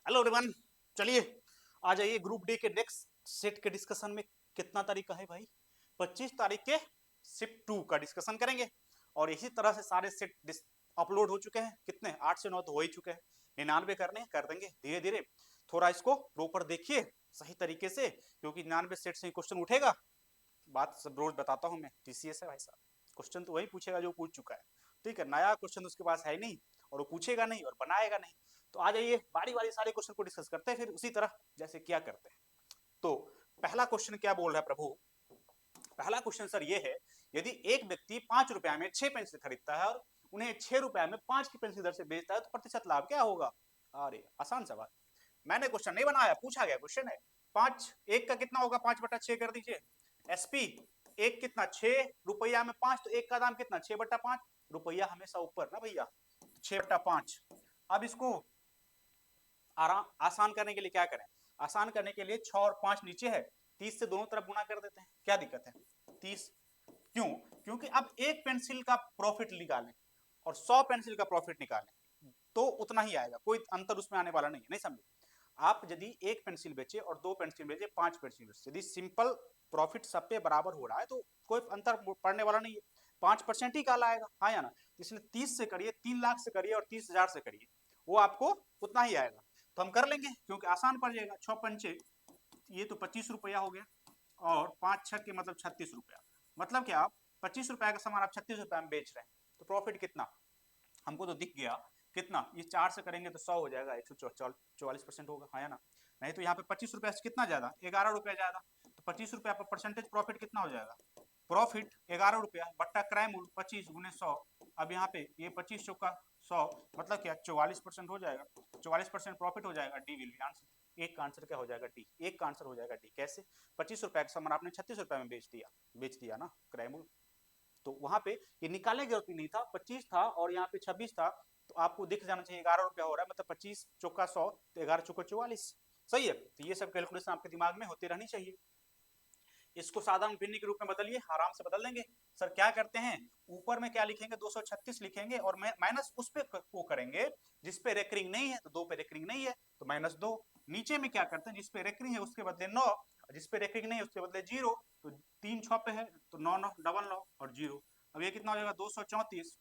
Hello everyone, चलिए आ जाइए group D के नेक्स्ट सेट के डिस्कशन में। कितना तारीख का है भाई? 25 तारीख के शिफ्ट 2 का डिस्कशन करेंगे और इसी तरह से सारे सेट अपलोड हो चुके हैं। कितने? 8 से 9 तो हो ही चुके हैं। 99 करने हैं, कर देंगे धीरे धीरे। थोड़ा इसको प्रॉपर देखिए सही तरीके से, क्योंकि 99 सेट से ही क्वेश्चन उठेगा। बात सब रोज बताता हूँ मैं, टीसीएस है भाई साहब। क्वेश्चन तो वही पूछेगा जो पूछ चुका है, ठीक है। नया क्वेश्चन उसके पास है ही नहीं, और वो पूछेगा नहीं और बनाएगा नहीं। तो आ जाइए बारी बारी सारे क्वेश्चन को डिस्कस करते हैं, फिर उसी तरह जैसे क्या करते हैं। तो पहला क्वेश्चन क्या बोल रहा है प्रभु? पहला क्वेश्चन सर ये है, यदि एक व्यक्ति 5 रुपया में 6 पेंसिल खरीदता है और उन्हें 6 रुपया में 5 की पेंसिल दर से बेचता है, तो प्रतिशत लाभ क्या होगा? अरे आसान सवाल। मैंने क्वेश्चन नहीं बनाया, पूछा गया क्वेश्चन है। 5 एक का कितना होगा? 5/6 कर दीजिए। एसपी एक कितना? 6 रुपया में 5, तो एक का दाम कितना? 6/5। रुपया हमेशा ऊपर ना भैया, 6/5। अब इसको आराम आसान करने के लिए क्या करें? आसान करने के लिए 6 और 5 नीचे है, 30 से दोनों तरफ गुना कर देते हैं। क्या दिक्कत है? 30। क्यों? क्योंकि अब एक पेंसिल का प्रॉफिट निकालें और 100 पेंसिल का प्रॉफिट निकालें तो उतना ही आएगा, कोई अंतर उसमें आने वाला नहीं है। नहीं समझे? आप यदि एक पेंसिल बेचे और 2 पेंसिल बेचे, 5 पेंसिल बेचे, यदि सिंपल प्रॉफिट सब पे बराबर हो रहा है तो कोई अंतर पड़ने वाला नहीं है। 5% ही काला आएगा, हाँ या ना? इसलिए 30 से करिए, 3 लाख से करिए और 30,000 से करिए, वो आपको उतना ही आएगा। तो हम कर लेंगे क्योंकि आसान पड़ जाएगा। 6 पंचे, ये तो 25 रुपया हो गया, और 5 छक्के मतलब 36 रुपया। मतलब क्या, आप 25 रुपया का सामान आप 36 रुपया में बेच रहे हैं, तो प्रॉफिट कितना हमको तो दिख गया। कितना? ये 4 से करेंगे तो 100 हो जाएगा, 144% होगा, हाँ या ना? नहीं तो यहाँ पे 25 रुपया से कितना ज्यादा? 11 रुपया ज्यादा। तो 25 रुपया पर परसेंटेज प्रॉफिट कितना हो जाएगा? प्रॉफिट 11 रुपया बट्टा क्रय मूल्य 25 गुने 100। अब यहाँ पे ये 25 चौका 100, मतलब क्या? 44% हो जाएगा। 44% प्रॉफिट हो जाएगा। D will be answer. एक का आंसर क्या हो जाएगा? डी। एक का आंसर हो जाएगा डी। कैसे? 25 रुपया का सामान आपने 36 रुपया में बेच दिया ना, क्रय मूल्य। तो वहां पे ये निकालने की जरूरत नहीं था, 25 था और यहाँ पे 26 था, तो आपको दिख जाना चाहिए 11 रुपया हो रहा है, मतलब 25 चौका 100, तो 11 चौका 44। सही है। तो ये सब कैलकुलेशन आपके दिमाग में होती रहनी चाहिए। इसको साधारण भिन्न के रूप में बदलिए, आराम से बदल देंगे। सर क्या करते हैं, ऊपर में क्या लिखेंगे? 236 लिखेंगे और माइनस उस पे वो करेंगे जिसपे रेकरिंग नहीं है, तो 2 पे रेकरिंग नहीं है तो -2। नीचे में क्या करते हैं, जिसपे रेकरिंग है उसके बदले 9, जिसपे रेकरिंग नहीं है उसके बदले 0। तो 3 6 पे है तो 9 9 डबल 9 और 0। अब ये कितना हो जाएगा? 234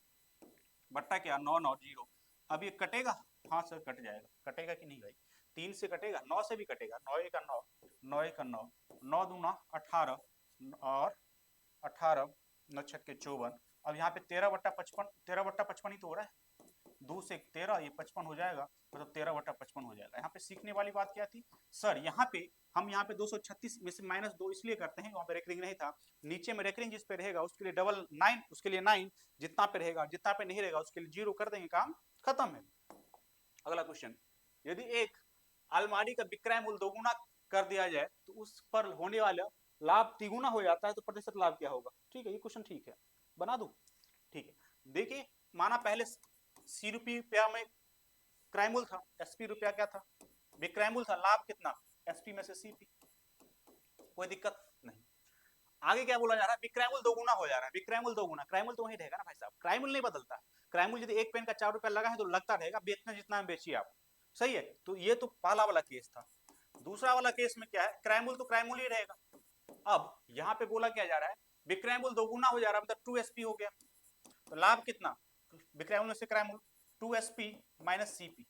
बट्टा क्या? 9 9 0। अब ये कटेगा? हाँ सर कट जाएगा। कटेगा कि नहीं भाई? 3 से कटेगा, 9 से भी कटेगा। 9 एक 9, 9 एक 9, 9 दूना 18 और 18 9 छक्के 54। अब यहाँ पे 13/55, 13/55 ही तो हो रहा है। 2 से 13, ये 55 हो जाएगा, मतलब 13/55 हो जाएगा। यहाँ पे सीखने वाली बात क्या थी सर? यहाँ पे हम यहाँ पे 236 में से -2 इसलिए करते हैं, वहाँ पे रेकरिंग नहीं था। नीचे में रेकरिंग जिस पे रहेगा उसके लिए डबल 9, उसके लिए 9, जितना पे रहेगा, जितना पे नहीं रहेगा उसके लिए 0 कर देंगे, काम खत्म है। अगला क्वेश्चन, यदि एक अलमारी का विक्रय मूल्य दोगुना कर दिया जाए तो उस पर होने वाला लाभ तिगुना हो जाता है, तो प्रतिशत लाभ क्या होगा? ठीक है, ये क्वेश्चन ठीक है, बना दूं? ठीक है। देखिए, माना पहले सी रुपया में क्रय मूल्य था, एसपी रुपया क्या था? विक्रय मूल्य था। लाभ कितना? एसपी में से सीपी। कोई दिक्कत नहीं। आगे क्या बोला जा रहा है? विक्रय मूल्य दोगुना हो जा रहा है। विक्रय मूल्य दोगुना, क्रय मूल्य तो वही रहेगा ना भाई साहब, क्रय मूल्य नहीं बदलता। क्रय मूल्य यदि एक पेन का 4 रुपया लगा है तो लगता रहेगा, बेचना जितना में बेचिए आप। सही है। तो ये तो पहला वाला केस था। दूसरा वाला केस में क्या है? क्रय मूल्य तो क्रय मूल्य ही रहेगा। अब यहाँ पे बोला क्या जा रहा है? विक्रय मूल्य दोगुना हो जा रहा है, मतलब 2 SP हो गया। तो लाभ कितना? विक्रय मूल्य से क्रय मूल्य 2 SP माइनस सीपी।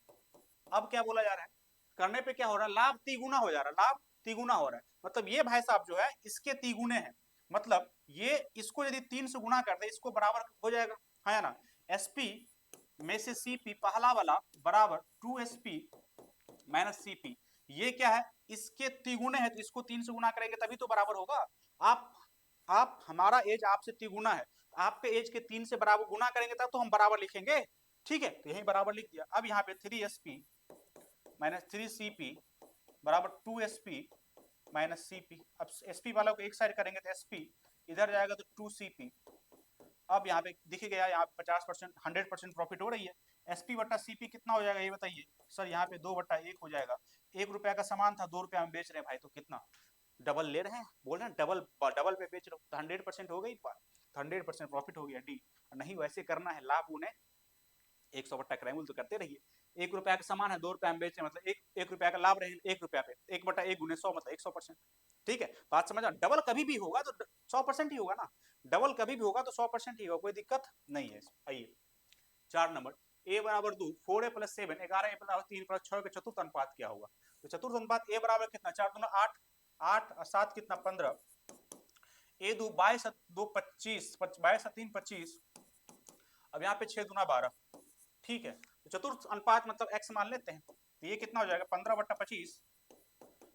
अब क्या बोला जा रहा है? करने पे क्या हो रहा है? लाभ तिगुना हो जा रहा है। लाभ तिगुना हो रहा है, मतलब ये भाई साहब जो है इसके तिगुने हैं। मतलब ये इसको यदि 3 से गुना कर दे, इसको बराबर हो जाएगा, हाँ या ना? एसपी में से सीपी पहला वाला बराबर 2 SP माइनस सीपी। ये क्या है? इसके तिगुने है, तो इसको 3 से गुना करेंगे तभी तो बराबर होगा। आप हमारा एज आपसे तिगुना है, आपके एज के 3 से बराबर गुना करेंगे तब तो हम बराबर लिखेंगे। ठीक है, तो यही बराबर लिख दिया। अब यहाँ पे 3SP माइनस 3CP बराबर 2SP माइनस सीपी। अब एसपी वाला को एक साइड करेंगे तो एसपी, इधर जाएगा तो 2CP। अब यहाँ पे दिख गया, यहाँ पे 50% 100% प्रॉफिट हो रही है। एसपी बट्टा सीपी कितना हो जाएगा ये बताइए? सर यहाँ पे 2/1 हो जाएगा। 1 रुपया का सामान था, 2 रुपया में बेच रहे हैं भाई, तो कितना? डबल ले रहे हैं, बोल रहे हैं डबल डबल पे बेच रहे हो, तो 100% हो गई बात, तो 100% प्रॉफिट हो गया डी। नहीं वैसे करना है, लाभ उन्हें 100 बट्टा क्रय मूल्य तो करते रहिए। 1 रुपया का सामान है, 2 रुपया हम बेचे, मतलब एक रुपया का लाभ रहे 1 रुपया पे, 1/1 × 100 मतलब 100%। ठीक है, बात समझ आ? डबल कभी भी होगा तो 100% ही होगा ना, डबल कभी भी होगा तो 100% ही होगा, कोई दिक्कत नहीं है। आइए 4 नंबर, a बराबर 2, 4a + 7, 11a + 3 + 6 के चतुर्थ अनुपात क्या होगा? तो चतुर्थ अनुपात a बराबर कितना, 4 दूना 8, 8 और 7 कितना 15, a 2 22 2 25, 22 3 25, अब यहाँ पे 6 दूना 12, ठीक है। तो चतुर्थ अनुपात मतलब x मान लेते हैं, तो ये कितना हो जाएगा 15/25,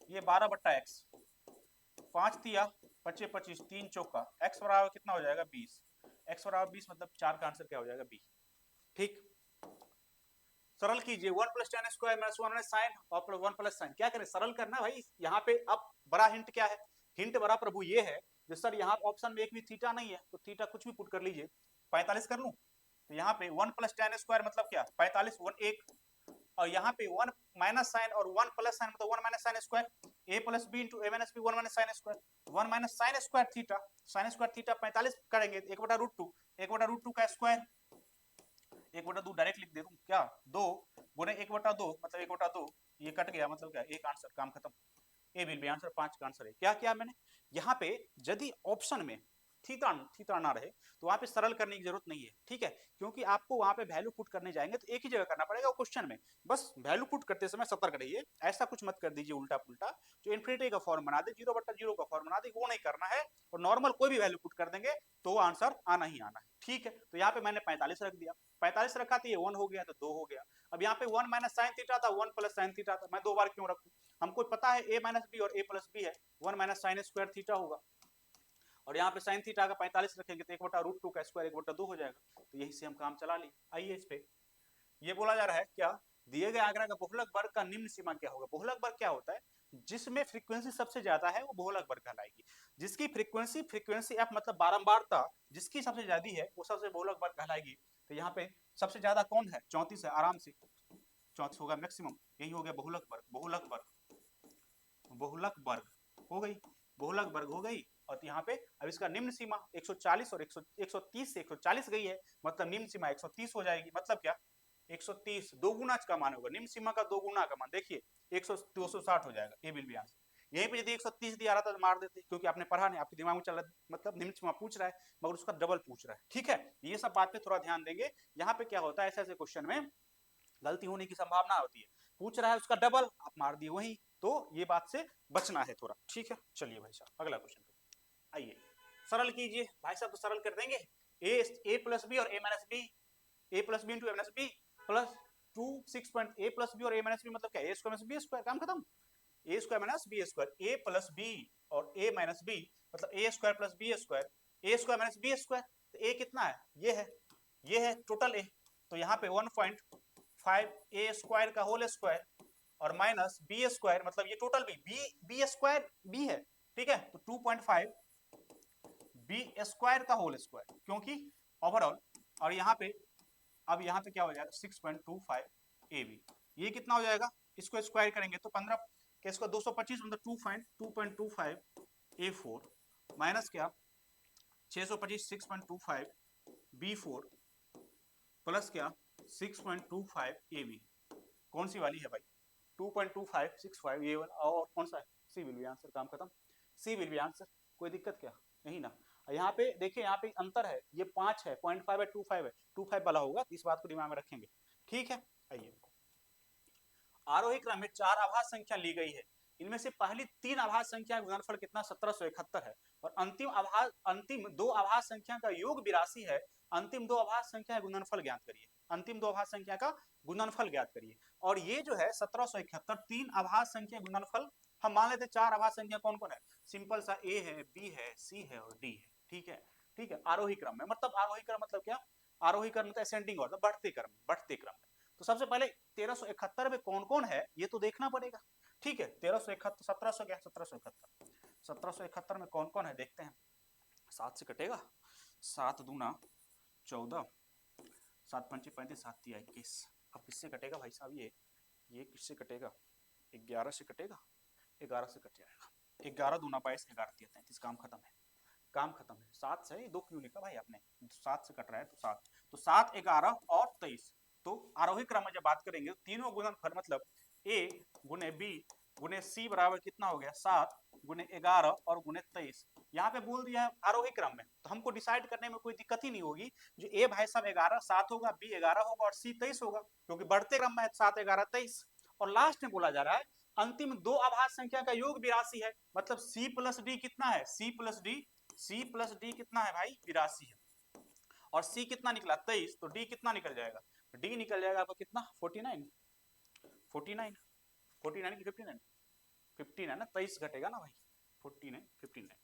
ये 12/x, 5 तिया 25 25, 3 चौका, x बराबर कितना हो जाएगा 20, x बराबर 20 मतलब 4 का आंसर क्या हो जाएगा बी। ठीक, सरल कीजिए, 1 + tan स्क्वायर - 1 sin और 1 + sin, क्या करें सरल करना भाई। यहाँ पे अब बड़ा हिंट क्या है, हिंट बड़ा प्रभु ये है जो सर यहाँ ऑप्शन में एक भी थीटा नहीं है, तो थीटा कुछ भी पुट कर लीजिए, 45 कर लूं, तो यहाँ पे 1 + tan स्क्वायर मतलब क्या 45, 1 1, और यहाँ पे 1 - sin और 1 + sin मतलब 1 - sin square, a + b × a - b 1 - sin square, 1 - sin square theta, sin square theta 45 करेंगे 1/√2, 1/√2 का स्क्वायर, 1/2 डायरेक्ट लिख दे दूं क्या, 2 गुने 1/2 मतलब 1/2, ये कट गया मतलब क्या एक आंसर, काम खत्म। ए विल बी आंसर, 5 का आंसर है। क्या किया मैंने यहाँ पे, यदि ऑप्शन में थीटा थीटा ना रहे तो वहां पे सरल करने की जरूरत नहीं है, ठीक है, क्योंकि आपको वहां पे वैल्यू पुट करने जाएंगे तो एक ही जगह करना पड़ेगा वो क्वेश्चन में, बस वैल्यू पुट करते समय सतर्क रहिए, ऐसा कुछ मत कर दीजिए उल्टा पुल्टा जो इन्फिनिटी का फॉर्म बना दे, 0/0 का फॉर्म बना दे, वो नहीं करना है, और नॉर्मल कोई भी वैल्यू पुट कर देंगे तो आंसर आना ही आना है। ठीक है, तो यहाँ पे मैंने 45 रख दिया, 45 रखा तो ये 1 हो गया तो 2 हो गया। अब यहाँ पे 1 - sin थीटा था, 1 + sin थीटा था, मैं 2 बार क्यों रखूं, हमको पता है a - b और a + b है, 1 - sin स्क्वायर थीटा होगा, और यहाँ पे sin थीटा का 45 रखेंगे तो 1/√2 का स्क्वायर 1/2 हो जाएगा, तो यही से हम काम चला लिए। आइए इस पे, ये बोला जा रहा है क्या, दिए गए आंकड़ा का बहुलक वर्ग का निम्न सीमा क्या होगा। बहुलक वर्ग क्या होता है, जिसमें फ्रीक्वेंसी सबसे ज्यादा है वो बहुलक वर्ग कहलाएगी, जिसकी फ्रीक्वेंसी f मतलब बारंबारता जिसकी सबसे ज्यादा है वो सबसे बहुलक वर्ग कहलाएगी। तो यहाँ पे सबसे ज्यादा कौन है, 34 है, आराम से 34 होगा मैक्सिमम, यही हो गया बहुलक वर्ग, बहुलक वर्ग, बहुलक वर्ग हो गई, बहुलक वर्ग हो गई। और यहाँ पे अब इसका निम्न सीमा 140 और 130 से 140 गई है, मतलब निम्न सीमा 130 हो जाएगी, मतलब क्या 130 दो गुना का मान होगा, निम्न सीमा का 2 गुना का मान, देखिए 260 हो जाएगा, ये विल बी आंसर। यहीं पे यदि 130 दिया रहा था तो मार देते, क्योंकि आपने पढ़ा नहीं, आपके दिमाग में चल रहा, मतलब निम्न सीमा पूछ रहा है मगर उसका डबल पूछ रहा है। ठीक है, ये सब बात पे थोड़ा ध्यान देंगे, यहाँ पे क्या होता है ऐसे ऐसे क्वेश्चन में गलती होने की संभावना होती है, पूछ रहा है उसका डबल आप मार दिए वही, तो ये बात से बचना है थोड़ा। ठीक है, चलिए भाई साहब अगला क्वेश्चन पे आइए, सरल कीजिए भाई साहब, तो सरल कर देंगे, a + b और a - b, a + b × a - b plus 2 6 a + b और a - b मतलब क्या, a स्क्वायर - b स्क्वायर, काम खत्म, a square - b square, a + b और a - b मतलब a square + b square, a square - b square, तो a कितना है, ये है टोटल a, तो यहाँ पे 1.5 a स्क्वायर का होल स्क्वायर और माइनस b स्क्वायर मतलब ये टोटल b स्क्वायर b है, ठीक है, तो 2.5 b स्क्वायर का होल स्क्वायर, क्योंकि ओवरऑल, और यहाँ पे अब यहाँ पे क्या हो जाएगा 6.25 ab, ये कितना हो जाएगा, इसको स्क्वायर करेंगे तो 15 के इसको 225 मतलब 2.25 a4 माइनस क्या 625 6.25 b4 प्लस क्या 6.25 ab, कौन सी वाली है भाई 2.2565 ये वाला, और कौन सा है सी विल बी आंसर, काम खत्म, सी विल बी आंसर, कोई दिक्कत क्या, नहीं ना। यहाँ पे देखिए यहाँ पे अंतर है, ये 5 है 0.5 है 25 है, 25 वाला होगा, इस बात को दिमाग में रखेंगे। ठीक है, आइए, आरोही क्रम में 4 आभास संख्या ली गई है, इनमें से पहली 3 आभास संख्या का गुणनफल कितना 1771 है, और अंतिम 2 आभास संख्या का योग 82 है, अंतिम 2 आभास संख्या का गुणनफल ज्ञात करिए, अंतिम 2 आभास संख्या का गुणनफल ज्ञात करिए। और ये जो है 1771 3 आभास संख्या गुणनफल, हम मान लेते 4 आभास संख्या कौन कौन है, सिंपल सा a है, b है, c है और d है। ठीक है, ठीक है, आरोही क्रम में, मतलब आरोही क्रम मतलब क्या, आरोही क्रम मतलब असेंडिंग ऑर्डर, बढ़ते क्रम में। तो सबसे पहले 1371 में कौन कौन है ये तो देखना पड़ेगा। ठीक है, 1371 1700 क्या 1771 में कौन कौन है देखते हैं, 7 से कटेगा, 7 दूना 14, 7 पंचे 35, 7 तिया 21, अब किससे कटेगा भाई साहब, ये किससे कटेगा, 11 से कटेगा, 11 से कट जाएगा, 11 दूना 22, 11 तिया 33, काम खत्म है, काम खत्म है। 7 से 2 क्यों लिखा भाई आपने, 7 से कट रहा है तो 7, तो 7 11 और 23, तो आरोही क्रम में जब बात करेंगे तो तीनों गुणनफल मतलब a गुने b गुने c बराबर कितना हो गया 7 गुने 11 और गुने 23। यहाँ पे बोल दिया है आरोही क्रम में, तो हमको डिसाइड करने में कोई दिक्कत ही नहीं होगी। जो a भाई साहब 11 7 होगा, b 11 होगा और c 23 होगा, क्योंकि बढ़ते क्रम में 7 11 23। और लास्ट में बोला जा रहा है अंतिम दो आभाज्य संख्या का योग 82 है, मतलब c प्लस डी कितना है, c प्लस डी कितना है भाई 82 है। और c कितना निकला 23, तो d कितना निकल जाएगा, d निकल जाएगा आपका कितना 49 49 की 59 59 ना, 23 घटेगा ना भाई, 49 59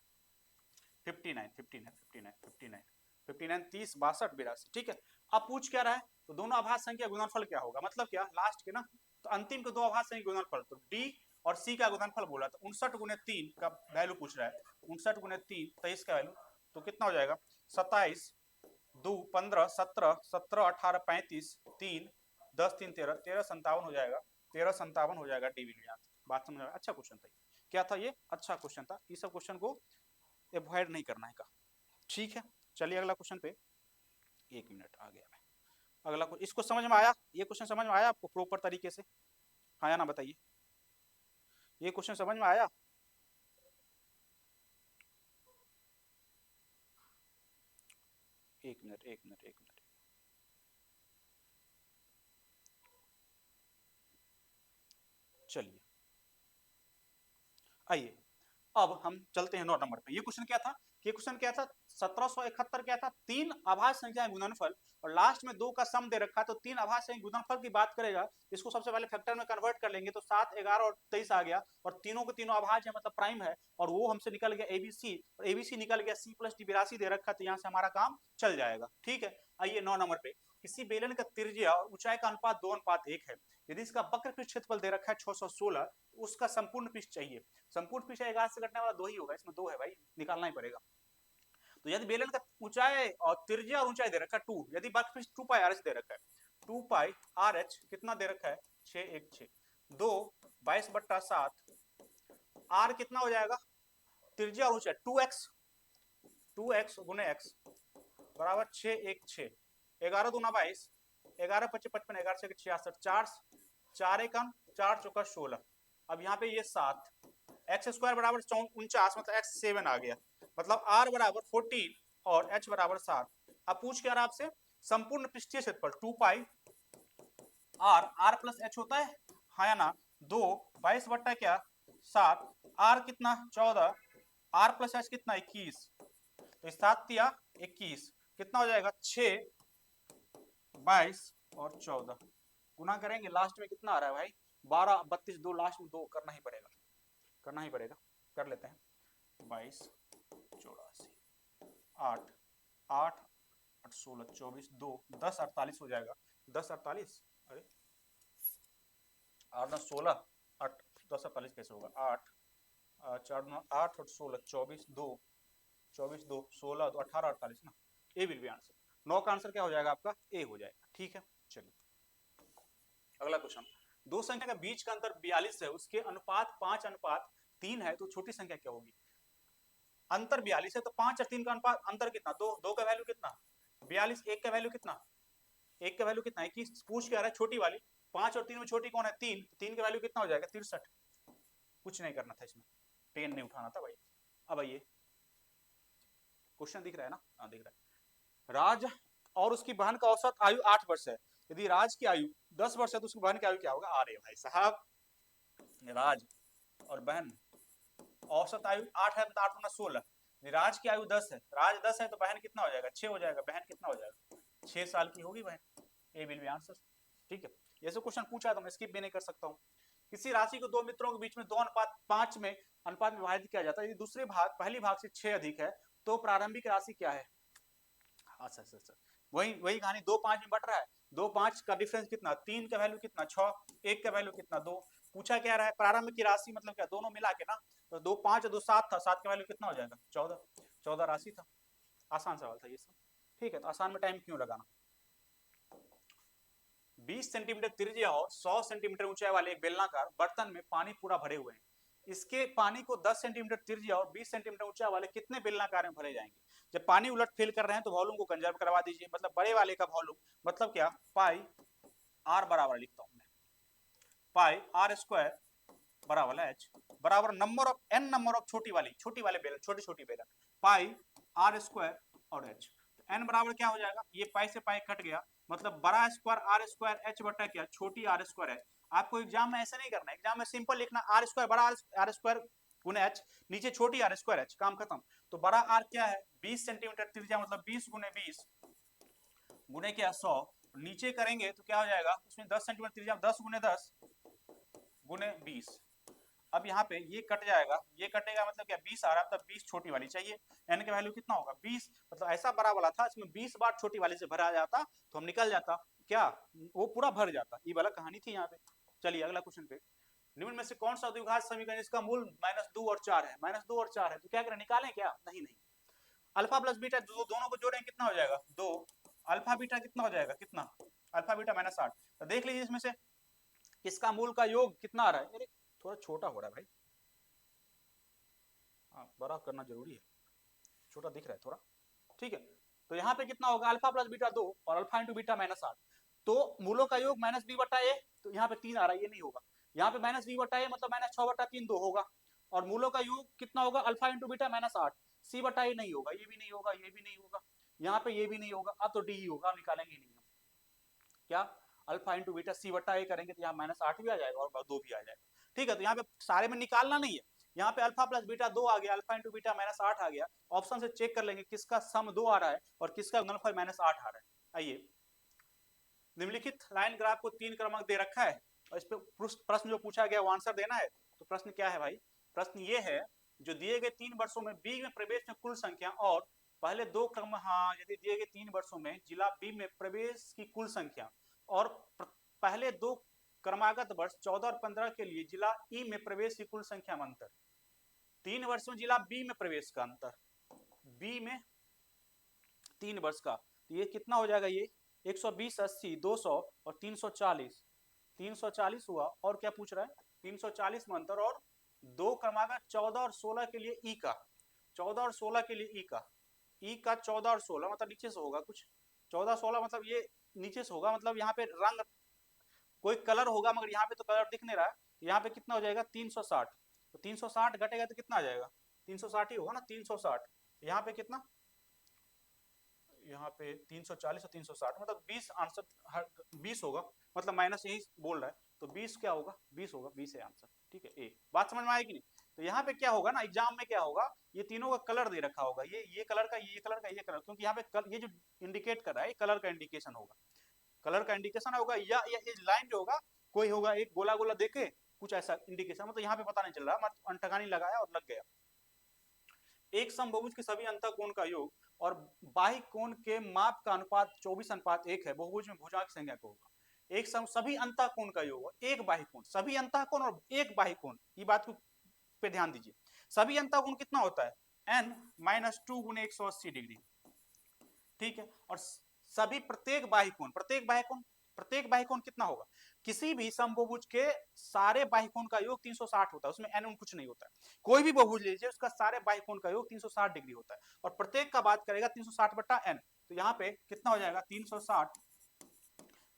59 59 59 59 59 30 62 82। ठीक है, अब पूछ क्या रहा है, तो दोनों आभाज्य संख्या गुणनफल क्या होगा, मतलब क्या लास्ट के ना, तो अंतिम के दो आभाज्य संख्या गुणनफल, तो d और c का गुणनफल बोला, तो 59 गुने 3 का वैल्यू पूछ रहा है, 59 गुने 3 23 का वैल्यू, तो कितना हो जाएगा 27 2 15 17 17 18 35 3 10 3 13 13 57 हो जाएगा, 13 57 हो जाएगा डी विल। बात समझ में आया? अच्छा क्वेश्चन था, क्या था ये, अच्छा क्वेश्चन था, ये सब क्वेश्चन को अवॉइड नहीं करना है का। ठीक है, चलिए अगला क्वेश्चन पे, एक मिनट आ गया मैं, अगला इसको समझ में आया, ये क्वेश्चन समझ में आया आपको प्रॉपर तरीके से, हाँ या ना बताइए, ये क्वेश्चन समझ में आया? एक मिनट एक मिनट एक मिनट, चलिए आइए अब हम चलते हैं 9 नंबर पे। ये क्वेश्चन क्या था, ये क्वेश्चन क्या था 1771 क्या था, तीन आभाज्य संख्याएं गुणनफल और लास्ट में दो का सम दे रखा, तो तीन आभाज्य संख्या गुणनफल की बात करेगा, इसको सबसे पहले फैक्टर में कन्वर्ट कर लेंगे, तो 7 11 और 23 आ गया, और तीनों के तीनों आभाज्य है मतलब प्राइम है, और वो हमसे निकल गया एबीसी, और एबीसी निकल गया c प्लस डी 82 दे रखा, तो यहाँ से हमारा काम चल जाएगा। ठीक है, आइए 9 नंबर पे, किसी बेलन का त्रिज्या और ऊंचाई का अनुपात 2:1 है, यदि इसका वक्र पृष्ठ क्षेत्रफल दे रखा है 616, उसका संपूर्ण पृष्ठ चाहिए। संपूर्ण पृष्ठ 11 से कटने वाला 2 ही होगा, इसमें 2 है भाई, निकालना ही पड़ेगा। तो यदि बेलन का ऊंचाई और त्रिज्या और ऊंचाई दे रखा है 2, यदि वक्र पृष्ठ 2 पाई आर एच दे रखा है, 2 पाई आर एच कितना दे रखा है 616, 2 22/7, आर कितना हो जाएगा त्रिज्या और ऊंचाई 2x गुने x बराबर 616, 11 दूना 22, 11 25 55, 11 6 66, 4 4 1 4 चौका 16, अब यहाँ पे ये 7, एक्स स्क्वायर बराबर 49, मतलब एक्स 7 आ गया, मतलब आर बराबर 14 और एच बराबर 7। अब पूछ क्या रहा आपसे, संपूर्ण पृष्ठीय क्षेत्रफल 2 पाई आर प्लस एच होता है, हाँ या ना, 2 22 बट्टा क्या 7, आर कितना 14, आर प्लस एच कितना 21, तो 7 या 21 कितना हो जाएगा 6 22 और 14, गुना करेंगे लास्ट में कितना आ रहा है भाई 12 32, 2 लास्ट में 2 करना ही पड़ेगा, करना ही पड़ेगा, कर लेते हैं 22 84 8 8 8 16 24 2 10 48 हो जाएगा, 10 48, अरे 8 9 16 8 10 48 कैसे होगा, 8 4 9 8 और 16 24 2 24 2 16 2 18 48 ना, ए विल बी आंसर, 9 का आंसर क्या हो जाएगा आपका ए हो जाएगा। ठीक है, चलिए अगला क्वेश्चन, दो संख्या का बीच का अंतर 42 है, उसके अनुपात 5:3 है, तो छोटी संख्या क्या होगी, अंतर 42 है तो 5 और 3 का अनुपात, अंतर कितना 2, 2 का वैल्यू कितना 42, 1 का वैल्यू कितना, 1 का वैल्यू कितना 21, पूछ के आ रहा है छोटी वाली, 5 और 3 में छोटी कौन है 3, 3 का वैल्यू कितना हो जाएगा 63, कुछ नहीं करना था इसमें, पेन नहीं उठाना था भाई। अब आइए क्वेश्चन दिख रहा है ना, हाँ दिख रहा है, राज और उसकी बहन का औसत आयु 8 वर्ष है, यदि राज की आयु 10 वर्ष है तो उसकी बहन की आयु क्या होगा, अरे भाई साहब, राज और बहन औसत आयु 8 है, 8 गुना 16, राज की आयु 10 है, राज 10 है तो बहन कितना हो जाएगा 6 हो जाएगा, बहन कितना हो जाएगा 6 साल की होगी बहन, ए विल बी आंसर। ठीक है, ये सब क्वेश्चन पूछा तो मैं स्किप भी नहीं कर सकता हूँ। किसी राशि को दो मित्रों के बीच में 2:5 में अनुपात में विभाजित किया जाता है, यदि दूसरे भाग पहली भाग से 6 अधिक है तो प्रारंभिक राशि क्या है, अच्छा अच्छा अच्छा, वही वही कहानी 2:5 में बट रहा है, 2:5 का डिफरेंस कितना 3 का वैल्यू कितना 6, 1 का वैल्यू कितना 2, पूछा क्या रहा है प्रारंभ की राशि मतलब क्या दोनों मिला के ना, तो 2 5 2 7 था, 7 का वैल्यू कितना हो जाएगा 14, 14 राशि था, आसान सवाल था ये सब। ठीक है, तो आसान में टाइम क्यों लगाना। 20 सेंटीमीटर त्रिज्या और 100 सेंटीमीटर ऊंचाई वाले एक बेलनाकार बर्तन में पानी पूरा भरे हुए हैं, इसके पानी को 10 सेंटीमीटर त्रिज्या और 20 सेंटीमीटर ऊंचाई वाले कितने बेलनाकार में भरे जाएंगे, जब पानी उलट फेल कर रहे हैं तो वॉल्यूम को कंजर्व करवा दीजिए, मतलब बड़े वाले का वॉल्यूम मतलब क्या पाई आर बराबर लिखता हूं मैं, पाई आर स्क्वायर बराबर एच बराबर number of n number of छोटी वाले बेलन, छोटी छोटी बेलन, पाई आर स्क्वायर और एच। एन बराबर क्या हो जाएगा, ये पाई से पाई कट गया, मतलब बड़ा स्क्वायर आर स्क्वायर एच बटा क्या, छोटी आर स्क्वायर एच। आपको एग्जाम में ऐसे नहीं करना, एग्जाम में सिंपल लिखना आर स्क्वायर बड़ा आर स्क्वायर गुने एच, नीचे छोटी आर स्क्वायर एच, काम खत्म। तो बड़ा आर क्या है 20 सेंटीमीटर त्रिज्या, मतलब 20 गुने 20 गुने क्या 100, नीचे करेंगे तो क्या हो जाएगा उसमें 10 सेंटीमीटर त्रिज्या, 10 गुने 10 गुने 20। अब यहाँ पे ये कट जाएगा, ये कटेगा, मतलब क्या 20 आ रहा है, तब 20 छोटी वाली चाहिए। एन का वैल्यू कितना होगा 20, मतलब ऐसा बड़ा वाला था इसमें 20 बार छोटी वाली से भरा जाता तो हम निकल जाता क्या, वो पूरा भर जाता। ये वाला कहानी थी यहाँ पे। चलिए अगला क्वेश्चन पे, निम्न में से कौन सा द्विघात समीकरण इसका मूल -2 और 4 है, -2 और 4 है, तो क्या करें निकालें क्या, नहीं नहीं, अल्फा प्लस बीटा दोनों को जोड़ें कितना हो जाएगा 2, अल्फा बीटा कितना हो जाएगा, कितना अल्फा बीटा -8। तो देख लीजिए इसमें से किसका मूल का योग कितना आ रहा है, अरे थोड़ा छोटा हो रहा है भाई, बड़ा करना जरूरी है, छोटा दिख रहा है थोड़ा, ठीक है। तो यहाँ पे कितना होगा अल्फा प्लस बीटा 2 और अल्फा इंटू बीटा -8, तो मूलों का योग -b बटा a, तो यहाँ पे 3 आ रहा है, ये नहीं होगा। यहाँ पे -b बटा a मतलब -6 बटा 3 2 होगा, और मूलों का योग कितना होगा अल्फा इंटू बीटा -8, c बटा a नहीं होगा, ये भी नहीं होगा, ये भी नहीं होगा, यहाँ पे ये भी नहीं होगा, अब तो d ही होगा, निकालेंगे नहीं हम, क्या अल्फा इंटू बीटा c बटा a करेंगे तो यहाँ -8 भी आ जाएगा और 2 भी आ जाएगा, ठीक है। तो यहाँ पे सारे में निकालना नहीं है, यहाँ पे अल्फा प्लस बीटा 2 आ गया, अल्फा इंटू बीटा -8 आ गया, ऑप्शन से चेक कर लेंगे किसका सम 2 आ रहा है और किसका गुणनफल -8 आ रहा है। आइए, निम्नलिखित लाइन ग्राफ को 3 क्रमांक दे रखा है और इस पे प्रश्न जो पूछा गया वो आंसर देना है। तो प्रश्न क्या है भाई, प्रश्न ये है जो दिए गए 3 वर्षों में बी में प्रवेश में कुल संख्या और पहले 2 क्रम, हाँ यदि दिए गए 3 वर्षों में जिला बी में प्रवेश की कुल संख्या और पहले 2 क्रमागत वर्ष 14 और 15 के लिए जिला ई में प्रवेश की कुल संख्या में अंतर, 3 वर्ष में जिला बी में प्रवेश का अंतर, बी में 3 वर्ष का, तो ये कितना हो जाएगा, ये 120 80 200 और 340, 340 हुआ, और क्या पूछ रहा है 340 में अंतर, और 2 क्रमागत 14 और 16 के लिए ई का, 14 और 16 के लिए ई का, ई का 14 और 16 मतलब नीचे से होगा कुछ, 14 16 मतलब ये नीचे से होगा, मतलब यहाँ पे रंग कोई कलर होगा, मगर यहाँ पे तो कलर दिख नहीं रहा है, यहाँ पे कितना हो जाएगा 360, तो 360 घटेगा तो कितना आ जाएगा 360 ही होगा ना, 360, यहाँ पे कितना, यहाँ पे 340 और 360 मतलब 20 आंसर 20 होगा, मतलब माइनस यही बोल रहा है, तो 20 क्या होगा 20 होगा, 20 है आंसर, ठीक है। ए बात समझ में आएगी नहीं, तो यहाँ पे क्या होगा ना एग्जाम में क्या होगा, ये तीनों का कलर दे रखा होगा, ये कलर का, ये कलर का, ये कलर, क्योंकि यहाँ पे ये जो इंडिकेट कर रहा है कलर का इंडिकेशन होगा, कलर का इंडिकेशन होगा, या ये लाइन जो होगा कोई होगा एक गोला गोला देके कुछ ऐसा इंडिकेशन, मतलब यहाँ पे पता नहीं चल रहा, मतलब अंटगानी लगाया और लग गया। एक समबहुभुज के सभी अंतःकोण का योग और बाह्य कोण के माप का अनुपात 24:1 है, बहुभुज में भुजा की संख्या को होगा। एक सभी अंतःकोण का योग और एक बाह्य कोण, सभी अंतःकोण और एक बाह्य कोण, ये बात को पे ध्यान दीजिए, सभी अंतःकोण कितना होता है n -2 गुने 180 डिग्री, ठीक है, और सभी प्रत्येक बाह्य कोण कितना होगा, किसी भी समबहुभुज के सारे बाह्य कोण का योग 360 होता है, उसमें n कुछ नहीं होता है, कोई भी बहुभुज लीजिए उसका सारे बाह्य कोण का योग 360 डिग्री होता है, और प्रत्येक का बात करेगा 360 बट्टा n, तो यहाँ पे कितना हो जाएगा 360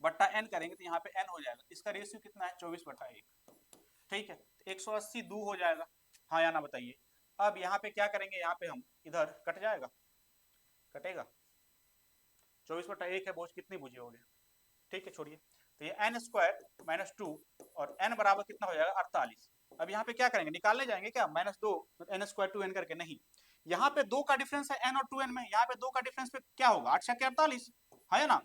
बट्टा n करेंगे तो यहाँ पे n हो जाएगा, इसका रेशियो कितना है 24/1, ठीक है, 180 2 हो जाएगा, हाँ या ना बताइए। अब यहाँ पे क्या करेंगे, यहाँ पे हम इधर कट जाएगा, कटेगा 24/1 है, बोझ कितनी भुजी हो गया, ठीक है छोड़िए, तो ये n स्क्वायर -2 और n बराबर कितना हो जाएगा 48। अब यहाँ पे क्या करेंगे, निकालने जाएंगे क्या -2 n स्क्वायर 2n करके, नहीं, यहाँ पे 2 का डिफरेंस है n और 2n में, यहाँ पे 2 का डिफरेंस पे क्या होगा 8 6 48 है ना।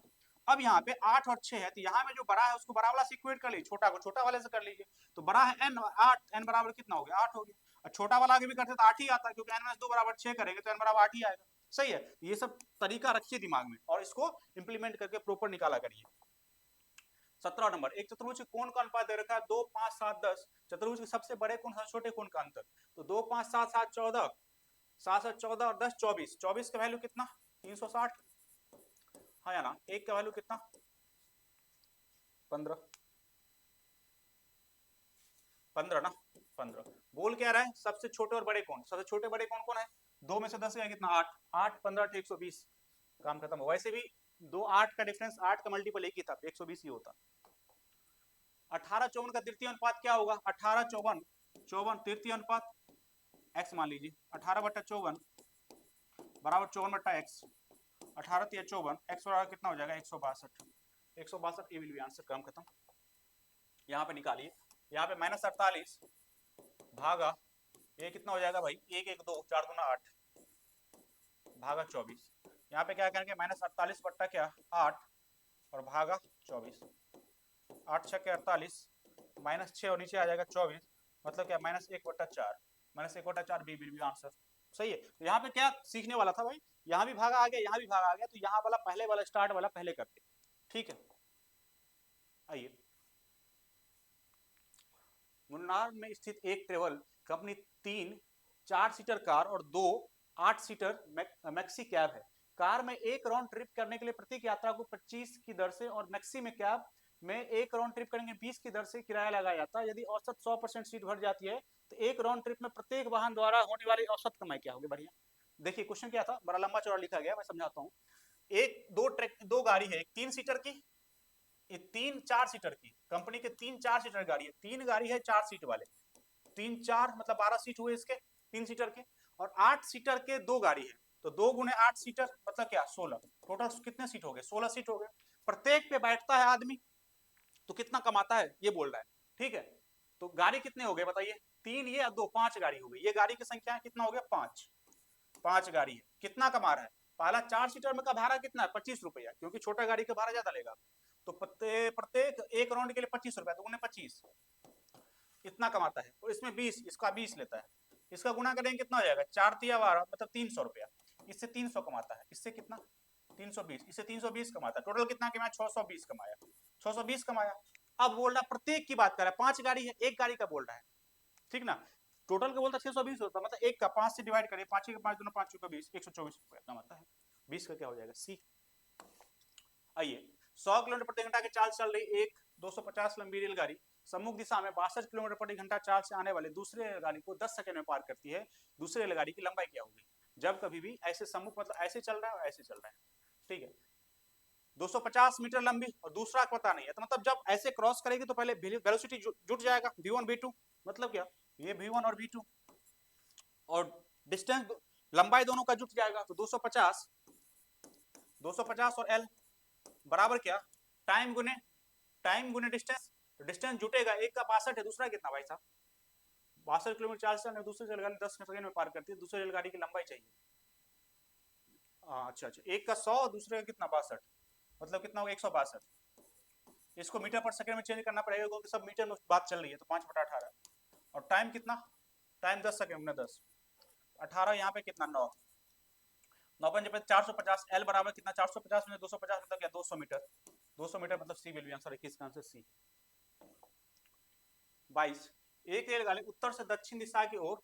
अब यहाँ पे 8 और 6 है, तो यहाँ में जो बड़ा है उसको बड़ा वाला से इक्वेट कर लीजिए, छोटा को छोटा वाले से कर लीजिए, तो बड़ा है n 8, n बराबर कितना हो गया 8 हो गया, और छोटा वाला आगे भी करते तो 8 ही आता, क्योंकि n - 2 बराबर 6 करेंगे तो n बराबर 8 ही आएगा, सही है। ये सब तरीका रखिए दिमाग में और इसको इंप्लीमेंट करके प्रॉपर निकाला करिए। 17 नंबर, एक चतुर्भुज कोण का अनुपात दे रखा है 2 5 7 10, चतुर्भुज के सबसे बड़े कोण सबसे छोटे कोण का अंतर, तो 2 5 7 7 14, 7 7 14 और 10 24, 24 का वैल्यू कितना 360, हाँ या ना, एक का वैल्यू कितना 15, 15 ना 15, बोल क्या रहा है सबसे छोटे और बड़े कोण, सबसे छोटे बड़े कोण कौन है, 2 में से 10 गया कितना 8, 8 15 120, काम खत्म। वैसे भी 2 8 का डिफरेंस 8 का मल्टीपल एक ही था 120 ही होता, 18:54 का तृतीय अनुपात क्या होगा? 18:54 54 तृतीय अनुपात x मान लीजिए 18/54 बराबर 54/x 18×54 x बराबर कितना हो जाएगा? 162 162 ये विल बी आंसर। काम खत्म। यहाँ पे निकालिए, यहाँ पे -48 भागा ये कितना हो जाएगा भाई? 1 1 2 4 दूना 8 भागा 24। यहाँ पे क्या करेंगे? -48 बट्टा क्या 8 और भागा 24। 8 6 48 -6 और नीचे आ जाएगा 24, मतलब क्या -1/4 -1/4 बी विल बी आंसर। सही है। तो यहाँ पे क्या सीखने वाला था भाई? यहाँ भी भागा आ गया, यहाँ भी भागा आ गया, तो यहाँ वाला पहले वाला स्टार्ट वाला पहले करते। ठीक है, आइए। मुन्नार में स्थित एक ट्रेवल कंपनी 3 4 सीटर कार और 2 8 सीटर मैक्सी कैब है। कार में एक राउंड ट्रिप करने के लिए प्रत्येक यात्रा को 25 की दर से और मैक्सी में कैब में एक राउंड ट्रिप करेंगे 20 की दर से किराया लगाया जाता है। यदि औसत 100% सीट भर जाती है तो एक राउंड ट्रिप में प्रत्येक वाहन द्वारा होने वाली औसत कमाई क्या होगी? बढ़िया देखिए, क्वेश्चन क्या था, बड़ा लंबा चौड़ा लिखा गया, मैं समझाता हूँ। एक दो गाड़ी है, एक 3 सीटर की, ये 3 4 सीटर की, कंपनी के 3 4 सीटर गाड़ी है, 3 गाड़ी है 4 सीट वाले, 3 4 मतलब 12 सीट हुए इसके 3 सीटर के, और 8 सीटर के 2 गाड़ी है, तो 2 गुने 8 सीटर मतलब क्या 16, टोटल कितने सीट हो गए? 16 सीट हो गए। प्रत्येक पे बैठता है आदमी, तो कितना कमाता है ये बोल रहा है। ठीक है, तो गाड़ी कितने हो गए बताइए? 3 ये 2 5 गाड़ी हो गई। ये गाड़ी की संख्या कितना हो गया? 5 गाड़ी है। कितना कमा रहा है? पहला 4 सीटर में का भाड़ा कितना है? 25 रुपया, क्योंकि छोटा गाड़ी का भाड़ा ज्यादा लेगा, तो प्रत्येक एक राउंड के लिए 25 रुपया, तो उन्हें 25 इतना कमाता है। और इसमें 20, इसका 20 लेता है, इसका गुना करेंगे कितना हो जाएगा? 4 तिया 12 मतलब 300 रुपया। इससे 300 कमाता है, इससे कितना 320, इससे 320 कमाता है। टोटल कितना कमाया? 620 कमाया, 620 कमाया। अब बोल रहा प्रत्येक की बात कर रहा है, 5 गाड़ी है, एक गाड़ी का बोल रहा है, ठीक ना। टोटल का बोलता 620 होता, मतलब एक का 5 से डिवाइड करिए, 5 के 5 दोनों 5 का 20, 124 रुपया कमाता है। 20 का क्या हो जाएगा? सी। आइए, 100 किलोमीटर प्रति घंटा की चाल चल रही एक 250 लंबी रेलगाड़ी सम्मुख दिशा में 62 किलोमीटर प्रति घंटा चाल से आने वाले दूसरे रेलगाड़ी को 10 सेकंड में पार करती है। दूसरे रेलगाड़ी की लंबाई क्या होगी? जब कभी भी ऐसे सम्मुख मतलब ऐसे चल रहा है और ऐसे चल रहा है, ठीक है, 250 मीटर लंबी और दूसरा पता नहीं है, तो मतलब जब ऐसे क्रॉस करेगी तो पहले वेलोसिटी जुट जाएगा v1 v2, मतलब क्या ये v1 और v2, और डिस्टेंस लंबाई दोनों का जुट जाएगा, तो 250 और l बराबर क्या टाइम गुने डिस्टेंस, डिस्टेंस जुटेगा, एक का 62 है, दूसरा कितना भाई साहब 62 किलोमीटर चाल से दूसरी रेलगाड़ी 10 सेकंड में पार करती है। दूसरी रेलगाड़ी की लंबाई चाहिए, अच्छा अच्छा, एक का 100 दूसरे का कितना 62, मतलब कितना होगा 162। इसको मीटर पर सेकंड में चेंज करना पड़ेगा क्योंकि सब मीटर में बात चल रही है, तो 5/18 और टाइम कितना, टाइम 10 सेकंड में 10 18 यहाँ पे कितना 9 9 5 450, एल बराबर कितना 450 में 250 मतलब क्या 200 मीटर, 200 मीटर मतलब सी विल बी आंसर। 21 का आंसर सी। 22 एक रेलगाड़ी उत्तर से दक्षिण दिशा की ओर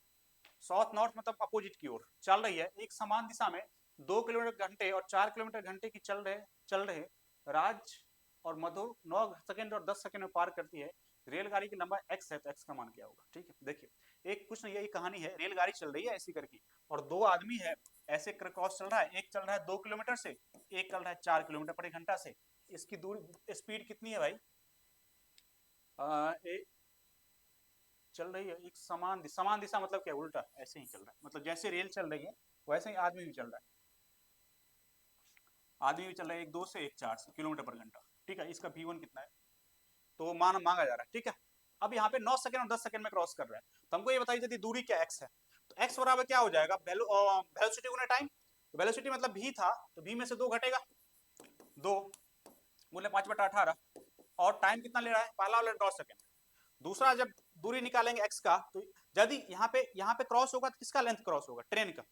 साउथ नॉर्थ मतलब अपोजिट की ओर चल रही है। एक समान दिशा में 2 किलोमीटर घंटे और 4 किलोमीटर घंटे की चल रहे राज और मधुर 9 सेकंड और 10 सेकंड में पार करती है। रेलगाड़ी की लंबाई x है, तो x का मान क्या होगा? ठीक है, देखिए एक कुछ नहीं, यही कहानी है, रेलगाड़ी चल रही है ऐसी करके और 2 आदमी है, ऐसे क्रॉस चल रहा है, एक चल रहा है 2 किलोमीटर से, एक चल रहा है 4 किलोमीटर प्रति घंटा से। इसकी दूरी स्पीड कितनी है भाई? चल रही है एक समान दिशा मतलब क्या उल्टा, ऐसे ही चल रहा है, मतलब जैसे रेल चल रही है वैसे ही आदमी भी चल रहा है, आदमी भी चल रहा है, एक 2 से एक 4 किलोमीटर पर घंटा। ठीक है, इसका v1 कितना है तो मान मांगा जा रहा है। ठीक है, अब यहाँ पे 9 सेकंड और 10 सेकंड में क्रॉस कर रहा है, तो हमको ये बताइए यदि दूरी क्या x है, तो x बराबर क्या हो जाएगा वेलोसिटी गुना टाइम। वेलोसिटी मतलब v था, तो v में से 2 घटेगा, 2 बोले 5/18, और टाइम कितना ले रहा है? पहला वाला 9 सेकंड, दूसरा जब दूरी निकालेंगे x का, तो यदि यहाँ पे क्रॉस होगा तो किसका लेंथ क्रॉस होगा? ट्रेन का।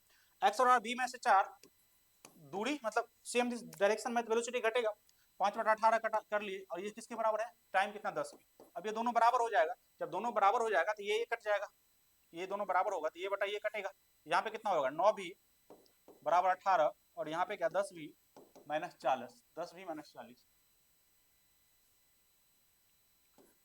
x और v में से 4 दूरी मतलब सेम डायरेक्शन में, वेलोसिटी घटेगा, 5/18 कर लिए, और ये किसके बराबर है? टाइम कितना 10 में। अब ये दोनों बराबर हो जाएगा, जब दोनों बराबर हो जाएगा तो ये कट जाएगा, ये दोनों बराबर होगा तो ये बटा ये कटेगा, यहाँ पे कितना होगा 9 भी बराबर 18, और यहाँ पे क्या 10 भी माइनस 40, 10 भी माइनस 40,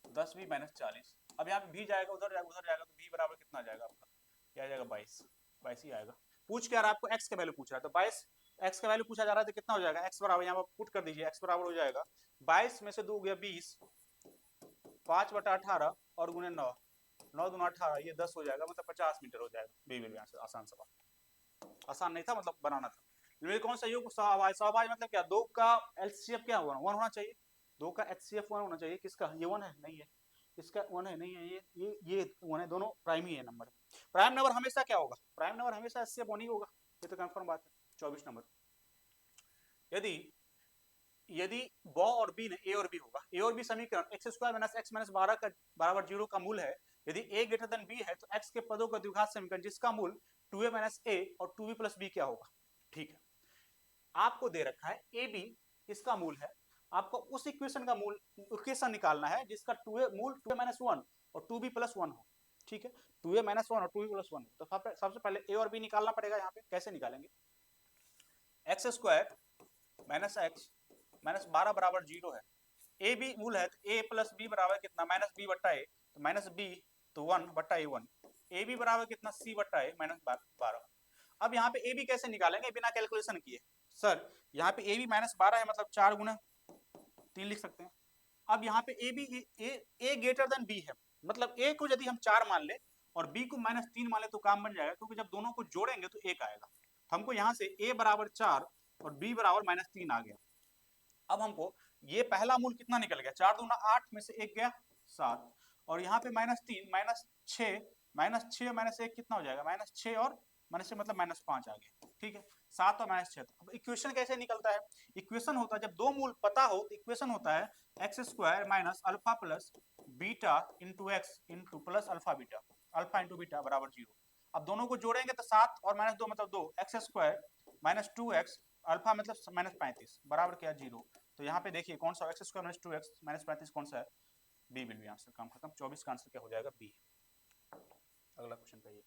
10 भी माइनस 40। अब यहाँ पे भी जाएगा उधर जाएगा तो भी बराबर कितना आ जाएगा आपका? क्या आ जाएगा 22 ही आएगा। पूछ क्या रहा है आपको? x का वैल्यू पूछ रहा है, तो 22 x का वैल्यू पूछा जा रहा है, तो कितना हो जाएगा x बराबर, यहाँ पर पुट कर दीजिए, x बराबर हो जाएगा 22 में से 2 गया 20 5/18 और गुने 9, 9 दूना 18, ये 10 हो जाएगा, मतलब 50 मीटर हो जाएगा। B will be answer. आसान सवाल, आसान नहीं था, मतलब बनाना था। इनमें कौन सा योग सहभाज्य, सहभाज्य मतलब क्या, दो का एचसीएफ क्या होगा, 1 होना चाहिए, दो का एचसीएफ 1 होना चाहिए। किसका, ये 1 है, नहीं है, इसका 1 है, नहीं है, ये 1 है, दोनों प्राइम ही है नंबर। प्राइम नंबर हमेशा क्या होगा, प्राइम नंबर हमेशा एचसीएफ 1 ही होगा, ये तो कंफर्म बात है। 24 नंबर, यदि यदि ब और बी ने, ए और बी होगा, ए और बी समीकरण x square minus x minus 12 का बराबर 0 का मूल है, यदि ए ग्रेटर देन बी है तो एक्स के पदों का द्विघात समीकरण जिसका मूल 2a माइनस ए और 2b प्लस बी क्या होगा। ठीक है, आपको दे रखा है ए बी, इसका मूल है, आपको उस इक्वेशन का मूल इक्वेशन निकालना है जिसका 2a मूल 2a माइनस 1 और 2b प्लस 1 हो। ठीक है, 2a माइनस 1 और 2b प्लस 1 हो, तो सबसे पहले ए और बी निकालना पड़ेगा। यहाँ पे कैसे निकालेंगे, x square minus x minus 12 बराबर 0 है, ए बी मूल है तो ए प्लस बी बराबर कितना, माइनस बी बट्टा ए, तो माइनस बी तो 1 बट्टा ए 1, ए बी बराबर कितना, सी बट्टा ए माइनस 12। अब यहाँ पे ए बी कैसे निकालेंगे बिना कैलकुलेशन किए, सर यहाँ पे ए बी माइनस 12 है, मतलब 4 गुना 3 लिख सकते हैं। अब यहाँ पे A B A greater than B है, मतलब ए को यदि हम 4 मान ले और बी को माइनस 3 मान ले तो काम बन जाएगा, क्योंकि जब दोनों को जोड़ेंगे तो 1 आएगा। हमको यहाँ से ए बराबर 4 और बी बराबर माइनस 3 आ गया। अब हमको ये पहला मूल कितना निकल गया, 4 दूना 8 में से 1 गया 7, और यहाँ पे माइनस 3 माइनस 6 माइनस 1 कितना हो जाएगा, माइनस 6 और माइनस 6 मतलब माइनस 5 आ गया। ठीक है, 7 और माइनस 6। अब इक्वेशन कैसे निकलता है, इक्वेशन होता है जब दो मूल पता हो तो इक्वेशन होता है x square minus alpha plus beta into x into plus alpha beta, alpha into beta बराबर 0। अब दोनों को जोड़ेंगे तो 7 और माइनस 2 मतलब 2, x square minus 2x alpha मतलब माइनस 35 बराबर क्या 0। तो यहाँ पे देखिए कौन सा, x square minus 2x minus 35 कौन सा है, बी विल बी आंसर। काम खत्म, 24 का आंसर क्या हो जाएगा, बी। अगला क्वेश्चन कहिए,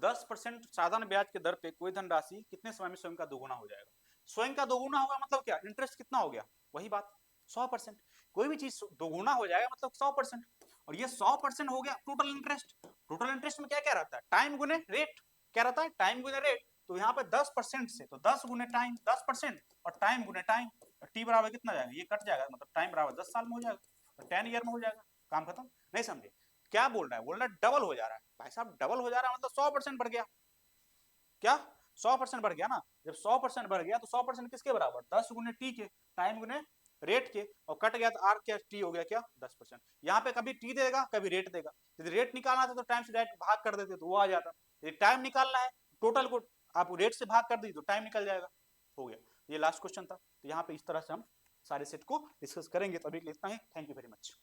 10% साधारण ब्याज के दर पे कोई धनराशि कितने समय में स्वयं का दोगुना हो जाएगा। स्वयं का दोगुना होगा मतलब क्या, इंटरेस्ट कितना हो गया, वही बात 100%। कोई भी चीज दोगुना हो जाएगा मतलब 100%, और ये 100% हो गया टोटल इंटरेस्ट। टोटल इंटरेस्ट में क्या क्या रहता है, टाइम गुने रेट, क्या रहता है, टाइम गुने रेट। तो यहाँ पे 10% से तो 10 गुने टाइम 10% और टाइम गुने टाइम, टी बराबर कितना जाएगा, ये कट जाएगा, मतलब टाइम बराबर 10 साल में हो जाएगा, 10 ईयर में हो जाएगा। काम खत्म, नहीं समझे क्या बोल रहा है, बोल रहा है डबल हो जा रहा है भाई साहब, डबल हो जा रहा है मतलब 100% बढ़ गया, क्या 100% बढ़ गया ना। जब 100% बढ़ गया तो 100% किसके बराबर, 10 गुने टी के, टाइम गुने रेट के, और कट गया तो आर क्या, टी हो गया क्या 10%। यहाँ पे कभी टी देगा कभी रेट देगा, यदि रेट निकालना था तो टाइम से डायरेक्ट भाग कर देते तो वो आ जाता, यदि टाइम निकालना है टोटल को आप रेट से भाग कर दी तो टाइम निकल जाएगा, हो गया। ये लास्ट क्वेश्चन था, तो यहाँ पे इस तरह से हम सारे सेट को डिस्कस करेंगे। तो अभी के लिए इतना ही, थैंक यू वेरी मच।